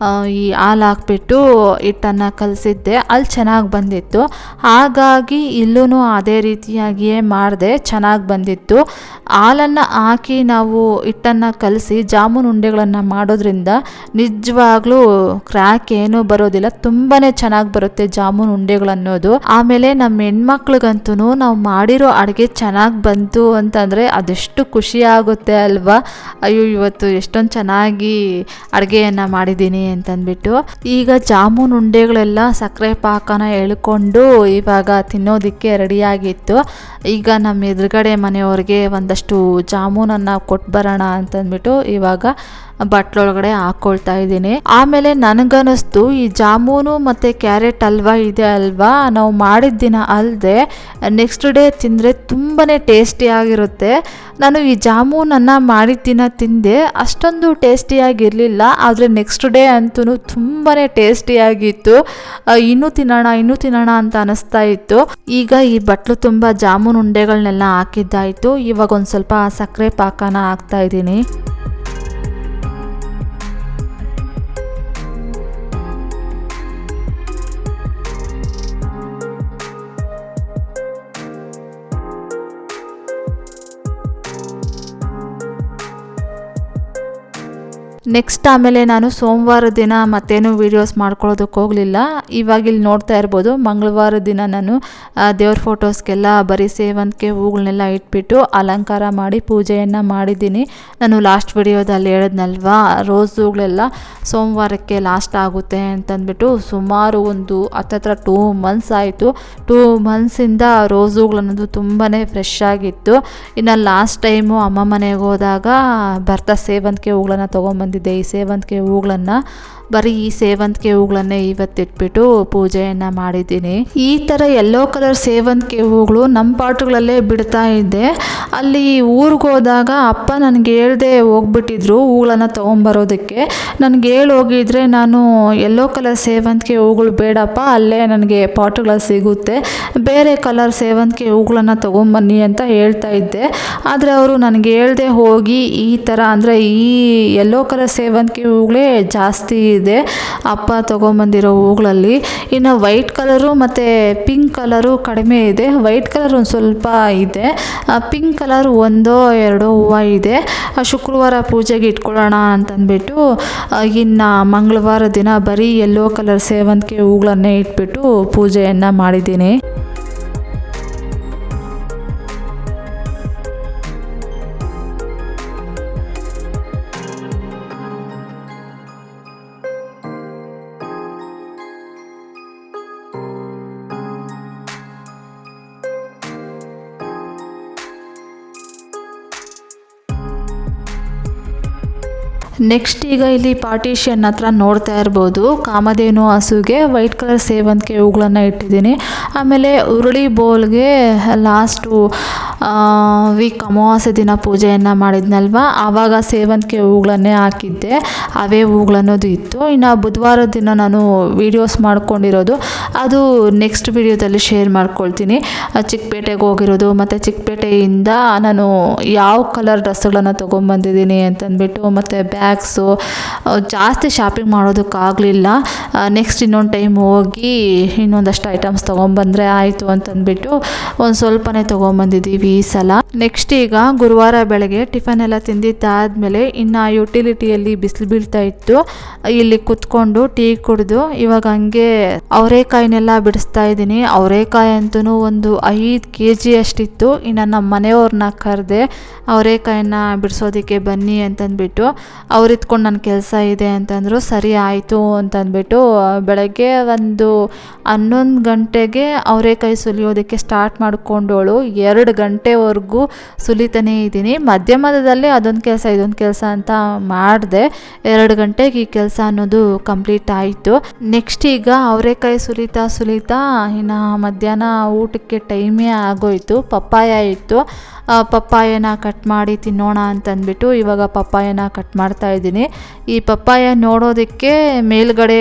ಈ ಹಾಲು ಹಾಕ್ಬಿಟ್ಟು ಹಿಟ್ಟನ್ನು ಕಲಸಿದ್ದೆ, ಅಲ್ಲಿ ಚೆನ್ನಾಗಿ ಬಂದಿತ್ತು. ಹಾಗಾಗಿ ಇಲ್ಲೂ ಅದೇ ರೀತಿಯಾಗಿಯೇ ಮಾಡಿದೆ, ಚೆನ್ನಾಗಿ ಬಂದಿತ್ತು. ಹಾಲನ್ನು ಹಾಕಿ ನಾವು ಹಿಟ್ಟನ್ನು ಕಲಸಿ ಜಾಮೂನ್ ಉಂಡೆಗಳನ್ನು ಮಾಡೋದ್ರಿಂದ ನಿಜವಾಗ್ಲೂ ಕ್ರ್ಯಾಕ್ ಏನೂ ಬರೋದಿಲ್ಲ, ತುಂಬಾ ಚೆನ್ನಾಗಿ ಬರುತ್ತೆ ಜಾಮೂನ್ ಉಂಡೆಗಳನ್ನೋದು. ಆಮೇಲೆ ನಮ್ಮ ಹೆಣ್ಮಕ್ಳಿಗಂತೂ ನಾವು ಮಾಡಿರೋ ಅಡುಗೆ ಚೆನ್ನಾಗಿ ಬಂತು ಅಂತಂದರೆ ಅದೆಷ್ಟು ಖುಷಿ ಆಗುತ್ತೆ ಅಲ್ವಾ. ಅಯ್ಯೋ ಇವತ್ತು ಎಷ್ಟೊಂದು ಚೆನ್ನಾಗಿ ಅಡುಗೆಯನ್ನು ಮಾಡಿದ್ದೀನಿ ಅಂತಂದ್ಬಿಟ್ಟು. ಈಗ ಜಾಮೂನ್ ಉಂಡೆಗಳೆಲ್ಲ ಸಕ್ಕರೆ ಪಾಕನ ಎಳ್ಕೊಂಡು ಇವಾಗ ತಿನ್ನೋದಕ್ಕೆ ರೆಡಿಯಾಗಿತ್ತು. ಈಗ ನಮ್ಮ ಎದುರುಗಡೆ ಮನೆಯವ್ರಿಗೆ ಒಂದಷ್ಟು ಜಾಮೂನನ್ನು ಕೊಟ್ಟು ಬರೋಣ ಅಂತಂದ್ಬಿಟ್ಟು ಇವಾಗ ಬಟ್ಲೊಳಗಡೆ ಹಾಕ್ಕೊಳ್ತಾ ಇದ್ದೀನಿ. ಆಮೇಲೆ ನನಗನ್ನಿಸ್ತು ಈ ಜಾಮೂನು ಮತ್ತು ಕ್ಯಾರೆಟ್ ಹಲ್ವಾ ಇದೆ ಅಲ್ವಾ, ನಾವು ಮಾಡಿದ ದಿನ ಅಲ್ಲದೆ ನೆಕ್ಸ್ಟ್ ಡೇ ತಿಂದರೆ ತುಂಬಾ ಟೇಸ್ಟಿಯಾಗಿರುತ್ತೆ. ನಾನು ಈ ಜಾಮೂನನ್ನು ಮಾಡಿದ ದಿನ ತಿಂದೆ, ಅಷ್ಟೊಂದು ಟೇಸ್ಟಿಯಾಗಿರಲಿಲ್ಲ, ಆದರೆ ನೆಕ್ಸ್ಟ್ ಡೇ ಅಂತೂ ತುಂಬಾ ಟೇಸ್ಟಿಯಾಗಿತ್ತು. ಇನ್ನೂ ತಿನ್ನೋಣ ಅಂತ ಅನ್ನಿಸ್ತಾ ಇತ್ತು. ಈಗ ಈ ಬಟ್ಲು ತುಂಬ ಜಾಮೂನ್ ಉಂಡೆಗಳನ್ನೆಲ್ಲ ಹಾಕಿದ್ದಾಯಿತು. ಇವಾಗ ಒಂದು ಸ್ವಲ್ಪ ಸಕ್ಕರೆ ಪಾಕನ ಹಾಕ್ತಾ ಇದ್ದೀನಿ. ನೆಕ್ಸ್ಟ್ ಆಮೇಲೆ ನಾನು ಸೋಮವಾರ ದಿನ ಮತ್ತೇನು ವೀಡಿಯೋಸ್ ಮಾಡ್ಕೊಳ್ಳೋದಕ್ಕೆ ಹೋಗಲಿಲ್ಲ. ಇವಾಗ ಇಲ್ಲಿ ನೋಡ್ತಾ ಇರ್ಬೋದು, ಮಂಗಳವಾರ ದಿನ ನಾನು ದೇವ್ರ ಫೋಟೋಸ್ಗೆಲ್ಲ ಬರೀ ಸೇವಂತಿಗೆ ಹೂಗಳನ್ನೆಲ್ಲ ಇಟ್ಬಿಟ್ಟು ಅಲಂಕಾರ ಮಾಡಿ ಪೂಜೆಯನ್ನು ಮಾಡಿದ್ದೀನಿ. ನಾನು ಲಾಸ್ಟ್ ವಿಡಿಯೋದಲ್ಲಿ ಹೇಳಿದ್ನಲ್ವಾ, ರೋಸ್ ಹೂಗಳೆಲ್ಲ ಸೋಮವಾರಕ್ಕೆ ಲಾಸ್ಟ್ ಆಗುತ್ತೆ ಅಂತಂದ್ಬಿಟ್ಟು ಸುಮಾರು ಒಂದು ಹತ್ತತ್ರ 2 ಮಂತ್ಸ್ ಆಯಿತು. 2 ಮಂತ್ಸಿಂದ ರೋಸ್ ಹೂಗಳನ್ನೋದು ತುಂಬಾ ಫ್ರೆಶ್ ಆಗಿತ್ತು. ಇನ್ನು ಲಾಸ್ಟ್ ಟೈಮು ಅಮ್ಮ ಮನೆಗೆ ಹೋದಾಗ ಬರ್ತಾ ಸೇವಂತಿಗೆ ಹೂಗಳನ್ನು ತೊಗೊಂಬಂದಿದ್ದೆ. ಈ ಸೇವಂತಿಗೆ ಹೂಗಳನ್ನು ಬರೀ ಈ ಸೇವಂತಿಗೆ ಹೂಗಳನ್ನೇ ಇವತ್ತಿಟ್ಬಿಟ್ಟು ಪೂಜೆಯನ್ನು ಮಾಡಿದ್ದೀನಿ. ಈ ಥರ ಯೆಲ್ಲೋ ಕಲರ್ ಸೇವಂತಿಗೆ ಹೂಗಳು ನಮ್ಮ ಪಾಟ್ಗಳಲ್ಲೇ ಬಿಡ್ತಾ ಇದ್ದೆ. ಅಲ್ಲಿ ಊರಿಗೆ ಹೋದಾಗ ಅಪ್ಪ ನನಗೆ ಹೇಳ್ದೆ ಹೋಗ್ಬಿಟ್ಟಿದ್ರು ಹೂಗಳನ್ನು ತೊಗೊಂಬರೋದಕ್ಕೆ. ನನಗೆ ಹೋಗಿದ್ರೆ ನಾನು ಯೆಲ್ಲೋ ಕಲರ್ ಸೇವಂತಿಗೆ ಹೂಗಳು ಬೇಡಪ್ಪ, ಅಲ್ಲೇ ನನಗೆ ಪಾಟ್ಗಳಲ್ಲಿ ಸಿಗುತ್ತೆ, ಬೇರೆ ಕಲರ್ ಸೇವಂತಿಗೆ ಹೂಗಳನ್ನು ತೊಗೊಂಬನ್ನಿ ಅಂತ ಹೇಳ್ತಾ ಇದ್ದೆ. ಆದರೆ ಅವರು ನನಗೆ ಹೇಳ್ದೆ ಹೋಗಿ ಈ ಥರ ಅಂದರೆ ಈ ಯೆಲ್ಲೋ ಕಲರ್ ಸೇವಂತಿಗೆ ಹೂಗಳೇ ಜಾಸ್ತಿ ಇದೆ ಅಪ್ಪ ತೊಗೊಂಬಂದಿರೋ ಹೂಗಳಲ್ಲಿ. ಇನ್ನು ವೈಟ್ ಕಲರು ಮತ್ತು ಪಿಂಕ್ ಕಲರು ಕಡಿಮೆ ಇದೆ. ವೈಟ್ ಕಲರ್ ಒಂದು ಸ್ವಲ್ಪ ಇದೆ, ಪಿಂಕ್ ಕಲರ್ 1-2 ಹೂವು ಇದೆ. ಶುಕ್ರವಾರ ಪೂಜೆಗೆ ಇಟ್ಕೊಳ್ಳೋಣ ಅಂತಂದ್ಬಿಟ್ಟು ಇನ್ನು ಮಂಗಳವಾರ ದಿನ ಬರೀ ಯೆಲ್ಲೋ ಕಲರ್ ಸೇವಂತಿಗೆ ಹೂಗಳನ್ನೇ ಇಟ್ಬಿಟ್ಟು ಪೂಜೆಯನ್ನು ಮಾಡಿದ್ದೀನಿ. ನೆಕ್ಸ್ಟ್ ಈಗ ಇಲ್ಲಿ ಪಾರ್ಟಿಷನ್ ಹತ್ರ ನೋಡ್ತಾ ಇರ್ಬೋದು, ಕಾಮಧೇನು ಹಸುಗೆ ವೈಟ್ ಕಲರ್ ಸೇವಂತಿಗೆ ಹೂಗಳನ್ನು ಇಟ್ಟಿದ್ದೀನಿ. ಆಮೇಲೆ ಉರುಳಿ ಬೋಲ್ಗೆ ಲಾಸ್ಟು ವೀಕ್ ಅಮಾವಾಸ್ಯೆ ದಿನ ಪೂಜೆಯನ್ನು ಮಾಡಿದ್ನಲ್ವ, ಆವಾಗ ಸೇವಂತಿಗೆ ಹೂಗಳನ್ನೇ ಹಾಕಿದ್ದೆ. ಅವೇ ಹೂಗಳನ್ನೋದು ಇತ್ತು. ಇನ್ನು ಬುಧವಾರ ದಿನ ನಾನು ವೀಡಿಯೋಸ್ ಮಾಡ್ಕೊಂಡಿರೋದು ಅದು ನೆಕ್ಸ್ಟ್ ವಿಡಿಯೋದಲ್ಲಿ ಶೇರ್ ಮಾಡ್ಕೊಳ್ತೀನಿ. ಚಿಕ್ಕಪೇಟೆಗೆ ಹೋಗಿರೋದು ಮತ್ತು ಚಿಕ್ಕಪೇಟೆಯಿಂದ ನಾನು ಯಾವ ಕಲರ್ ಡ್ರೆಸ್ಗಳನ್ನು ತೊಗೊಂಬಂದಿದ್ದೀನಿ ಅಂತಂದ್ಬಿಟ್ಟು, ಮತ್ತು ಬ್ಯಾಗ್ಸು ಜಾಸ್ತಿ ಶಾಪಿಂಗ್ ಮಾಡೋದಕ್ಕಾಗಲಿಲ್ಲ. ನೆಕ್ಸ್ಟ್ ಇನ್ನೊಂದು ಟೈಮ್ ಹೋಗಿ ಇನ್ನೊಂದಷ್ಟು ಐಟಮ್ಸ್ ತೊಗೊಂಬಂದರೆ ಆಯಿತು ಅಂತಂದ್ಬಿಟ್ಟು ಒಂದು ಸ್ವಲ್ಪನೇ ತೊಗೊಂಬಂದಿದ್ದೀವಿ ಈ ಸಲ. ನೆಕ್ಸ್ಟ್ ಈಗ ಗುರುವಾರ ಬೆಳಗ್ಗೆ ಟಿಫನ್ ಎಲ್ಲ ತಿಂದಿದ್ದಾದಮೇಲೆ ಇನ್ನು ಯುಟಿಲಿಟಿಯಲ್ಲಿ ಬಿಸಿಲು ಬೀಳ್ತಾ ಇತ್ತು. ಇಲ್ಲಿ ಕುತ್ಕೊಂಡು ಟೀ ಕುಡಿದು ಇವಾಗ ಹಂಗೆ ಅವರೆಕಾಯಿನೆಲ್ಲ ಬಿಡಿಸ್ತಾ ಇದ್ದೀನಿ. ಅವರೆಕಾಯಿ ಅಂತೂ ಒಂದು 5 kg ಅಷ್ಟಿತ್ತು. ಇನ್ನು ನಮ್ಮ ಮನೆಯವ್ರನ್ನ ಕರೆದೆ ಅವರೆಕಾಯಿನ ಬಿಡಿಸೋದಕ್ಕೆ ಬನ್ನಿ ಅಂತಂದ್ಬಿಟ್ಟು. ಅವ್ರು ಇತ್ಕೊಂಡು ನನ್ನ ಕೆಲಸ ಇದೆ ಅಂತಂದರು. ಸರಿ ಆಯಿತು ಅಂತಂದ್ಬಿಟ್ಟು ಬೆಳಗ್ಗೆ ಒಂದು 11 ಗಂಟೆಗೆ ಅವರೆಕಾಯಿ ಸುಲಿಯೋದಕ್ಕೆ ಸ್ಟಾರ್ಟ್ ಮಾಡಿಕೊಂಡೋಳು. 2 ಗಂಟೆವರೆಗೂ ಸುಲಿತಾನೇ ಇದ್ದೀನಿ. ಮಧ್ಯದಲ್ಲಿ ಅದೊಂದು ಕೆಲಸ ಇದೊಂದು ಕೆಲಸ ಅಂತ ಮಾಡಿದೆ. 2 ಗಂಟೆಗೆ ಈ ಕೆಲಸ ಅನ್ನೋದು ಕಂಪ್ಲೀಟ್ ಆಯಿತು. ನೆಕ್ಸ್ಟ್ ಈಗ ಅವರೆಕಾಯಿ ಸುಲಿತಾ ಇನ್ನು ಮಧ್ಯಾಹ್ನ ಊಟಕ್ಕೆ ಟೈಮೇ ಆಗೋಯಿತು. ಪಪ್ಪಾಯ ಇತ್ತು, ಪಪ್ಪಾಯನ ಕಟ್ ಮಾಡಿ ತಿನ್ನೋಣ ಅಂತಂದ್ಬಿಟ್ಟು ಇವಾಗ ಪಪ್ಪಾಯನ ಕಟ್ ಮಾಡ್ತಾ ಇದ್ದೀನಿ. ಈ ಪಪ್ಪಾಯ ನೋಡೋದಕ್ಕೆ ಮೇಲ್ಗಡೆ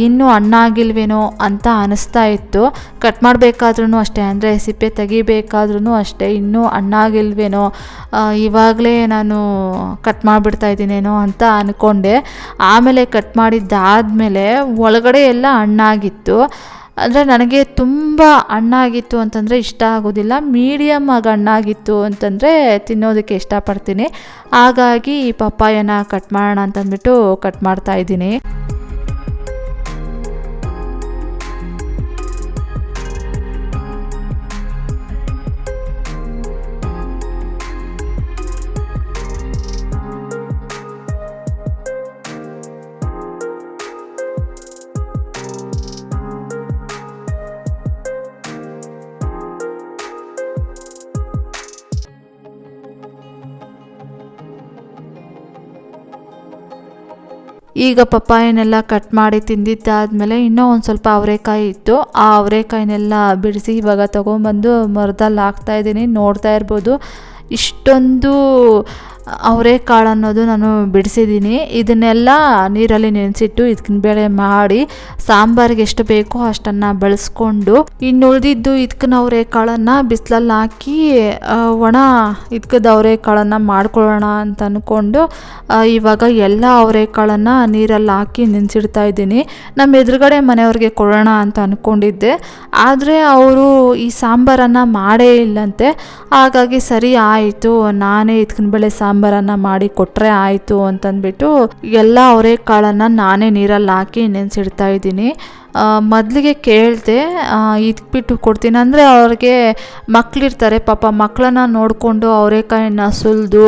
ಇನ್ನೂ ಹಣ್ಣಾಗಿಲ್ವೇನೋ ಅಂತ ಅನಿಸ್ತಾ ಇತ್ತು. ಕಟ್ ಮಾಡಬೇಕಾದ್ರೂ ಅಷ್ಟೇ, ಅಂದರೆ ಸಿಪ್ಪೆ ತೆಗಿಬೇಕಾದ್ರೂ ಅಷ್ಟೇ ಇನ್ನೂ ಹಣ್ಣಾಗಿಲ್ವೇನೋ, ಇವಾಗಲೇ ನಾನು ಕಟ್ ಮಾಡಿಬಿಡ್ತಾ ಇದ್ದೀನೇನೋ ಅಂತ ಅಂದ್ಕೊಂಡೆ. ಆಮೇಲೆ ಕಟ್ ಮಾಡಿದ್ದಾದಮೇಲೆ ಒಳಗಡೆ ಎಲ್ಲ ಹಣ್ಣಾಗಿತ್ತು. ಅಂದರೆ ನನಗೆ ತುಂಬ ಹಣ್ಣಾಗಿತ್ತು ಅಂತಂದರೆ ಇಷ್ಟ ಆಗೋದಿಲ್ಲ, ಮೀಡಿಯಮ್ ಆಗಿ ಹಣ್ಣಾಗಿತ್ತು ಅಂತಂದರೆ ತಿನ್ನೋದಕ್ಕೆ ಇಷ್ಟಪಡ್ತೀನಿ. ಹಾಗಾಗಿ ಈ ಪಪ್ಪಾಯನ ಕಟ್ ಮಾಡೋಣ ಅಂತಂದ್ಬಿಟ್ಟು ಕಟ್ ಮಾಡ್ತಾ ಇದ್ದೀನಿ. ಈಗ ಪಪ್ಪಾಯನೆಲ್ಲ ಕಟ್ ಮಾಡಿ ತಿಂದಿದ್ದಾದಮೇಲೆ ಇನ್ನೂ ಒಂದು ಸ್ವಲ್ಪ ಅವರೆಕಾಯಿ ಇತ್ತು. ಆ ಅವರೆಕಾಯಿನೆಲ್ಲ ಬಿಡಿಸಿ ಇವಾಗ ತೊಗೊಂಬಂದು ಮರದಲ್ಲಿ ಹಾಕ್ತಾಯಿದ್ದೀನಿ. ನೋಡ್ತಾ ಇರ್ಬೋದು ಇಷ್ಟೊಂದು ಅವರೆಕಾಳು ಅನ್ನೋದು ನಾನು ಬಿಡಿಸಿದ್ದೀನಿ. ಇದನ್ನೆಲ್ಲ ನೀರಲ್ಲಿ ನೆನೆಸಿಟ್ಟು ಇದಕ್ಕಿನ ಬೇಳೆ ಮಾಡಿ ಸಾಂಬಾರಿಗೆ ಎಷ್ಟು ಬೇಕೋ ಅಷ್ಟನ್ನು ಬಳಸ್ಕೊಂಡು ಇನ್ನು ಉಳಿದಿದ್ದು ಇದಕ್ಕಿನ ಅವರೆಕಾಳನ್ನು ಬಿಸಿಲಲ್ಲಿ ಹಾಕಿ ಒಣ ಇದಕ್ಕದ ಅವರೆಕಾಳನ್ನು ಮಾಡ್ಕೊಳ್ಳೋಣ ಅಂತ ಅಂದ್ಕೊಂಡು ಇವಾಗ ಎಲ್ಲ ಅವರೆಕಾಳನ್ನು ನೀರಲ್ಲಿ ಹಾಕಿ ನೆನೆಸಿಡ್ತಾ ಇದ್ದೀನಿ. ನಮ್ಮ ಎದುರುಗಡೆ ಮನೆಯವ್ರಿಗೆ ಕೊಡೋಣ ಅಂತ ಅಂದ್ಕೊಂಡಿದ್ದೆ, ಆದರೆ ಅವರು ಈ ಸಾಂಬಾರನ್ನು ಮಾಡೇ ಇಲ್ಲಂತೆ. ಹಾಗಾಗಿ ಸರಿ ಆಯಿತು, ನಾನೇ ಇದಕ್ಕಿನ ಬೇಳೆ ಸಾಂಬಾರು ಸಾಂಬಾರನ್ನು ಮಾಡಿ ಕೊಟ್ಟರೆ ಆಯಿತು ಅಂತಂದ್ಬಿಟ್ಟು ಎಲ್ಲ ಅವರೆಕಾಳನ್ನು ನಾನೇ ನೀರಲ್ಲಿ ಹಾಕಿ ನೆನೆಸಿಡ್ತಾ ಇದ್ದೀನಿ. ಮೊದಲಿಗೆ ಕೇಳಿದೆ ಇಟ್ಬಿಟ್ಟು ಕೊಡ್ತೀನಿ ಅಂದರೆ ಅವ್ರಿಗೆ ಮಕ್ಕಳಿರ್ತಾರೆ ಪಾಪ, ಮಕ್ಕಳನ್ನ ನೋಡಿಕೊಂಡು ಅವರೆಕಾಯನ್ನ ಸುಲಿದು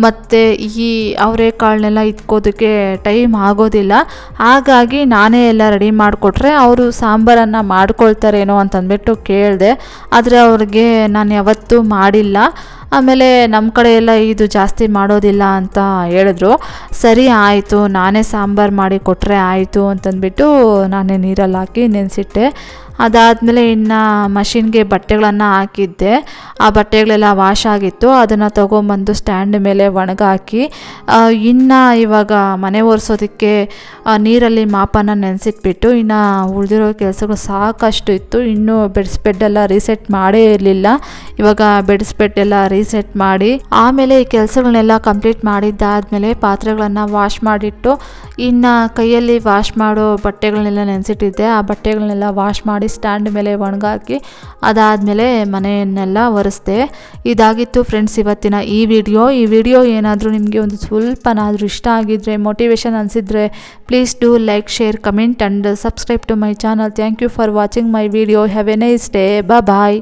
ಮತ್ತು ಈ ಅವರೆಕಾಳನ್ನೆಲ್ಲ ಇಟ್ಕೋದಕ್ಕೆ ಟೈಮ್ ಆಗೋದಿಲ್ಲ. ಹಾಗಾಗಿ ನಾನೇ ಎಲ್ಲ ರೆಡಿ ಮಾಡಿಕೊಟ್ರೆ ಅವರು ಸಾಂಬಾರನ್ನು ಮಾಡ್ಕೊಳ್ತಾರೇನೋ ಅಂತಂದ್ಬಿಟ್ಟು ಕೇಳಿದೆ. ಆದರೆ ಅವ್ರಿಗೆ ನಾನು ಯಾವತ್ತೂ ಮಾಡಿಲ್ಲ. ಆಮೇಲೆ ನಮ್ಮ ಕಡೆ ಎಲ್ಲ ಇದು ಜಾಸ್ತಿ ಮಾಡೋದಿಲ್ಲ ಅಂತ ಹೇಳಿದ್ರು. ಸರಿ ಆಯಿತು, ನಾನೇ ಸಾಂಬಾರು ಮಾಡಿ ಕೊಟ್ಟರೆ ಆಯಿತು ಅಂತಂದ್ಬಿಟ್ಟು ನಾನೇ ನೀರಲ್ಲಿ ಹಾಕಿ ನೆನೆಸಿಟ್ಟೆ. ಅದಾದಮೇಲೆ ಇನ್ನು ಮಷಿನ್ಗೆ ಬಟ್ಟೆಗಳನ್ನು ಹಾಕಿದ್ದೆ. ಆ ಬಟ್ಟೆಗಳೆಲ್ಲ ವಾಶ್ ಆಗಿತ್ತು, ಅದನ್ನು ತೊಗೊಂಬಂದು ಸ್ಟ್ಯಾಂಡ್ ಮೇಲೆ ಒಣಗಾಕಿ ಇನ್ನು ಇವಾಗ ಮನೆ ಒರೆಸೋದಕ್ಕೆ ನೀರಲ್ಲಿ ಮಾಪನ ನೆನೆಸಿಟ್ಬಿಟ್ಟು ಇನ್ನು ಉಳಿದಿರೋ ಕೆಲಸಗಳು ಸಾಕಷ್ಟು ಇತ್ತು. ಇನ್ನೂ ಬೆಡ್ಸ್ಬೆಡ್ಡೆಲ್ಲ ರೀಸೆಟ್ ಮಾಡೇ ಇರಲಿಲ್ಲ. ಇವಾಗ ಬೆಡ್ಸ್ಬೆಡ್ಡೆಲ್ಲ ರೀಸೆಟ್ ಮಾಡಿ ಆಮೇಲೆ ಈ ಕೆಲಸಗಳನ್ನೆಲ್ಲ ಕಂಪ್ಲೀಟ್ ಮಾಡಿದ್ದಾದಮೇಲೆ ಪಾತ್ರೆಗಳನ್ನು ವಾಶ್ ಮಾಡಿಟ್ಟು ಇನ್ನು ಕೈಯಲ್ಲಿ ವಾಶ್ ಮಾಡೋ ಬಟ್ಟೆಗಳನ್ನೆಲ್ಲ ನೆನೆಸಿಟ್ಟಿದ್ದೆ. ಆ ಬಟ್ಟೆಗಳನ್ನೆಲ್ಲ ವಾಶ್ ಮಾಡಿ ಸ್ಟ್ಯಾಂಡ್ ಮೇಲೆ ಒಣಗಾಕಿ ಅದಾದಮೇಲೆ ಮನೆಯನ್ನೆಲ್ಲ ಒರೆಸ್ದೆ. ಇದಾಗಿತ್ತು ಫ್ರೆಂಡ್ಸ್ ಇವತ್ತಿನ ಈ ವಿಡಿಯೋ ಏನಾದರೂ ನಿಮಗೆ ಒಂದು ಸ್ವಲ್ಪನಾದರೂ ಇಷ್ಟ ಆಗಿದ್ದರೆ, ಮೋಟಿವೇಶನ್ ಅನಿಸಿದರೆ please do like, share, comment and subscribe to my channel. Thank you for watching my video. Have a nice day. Bye.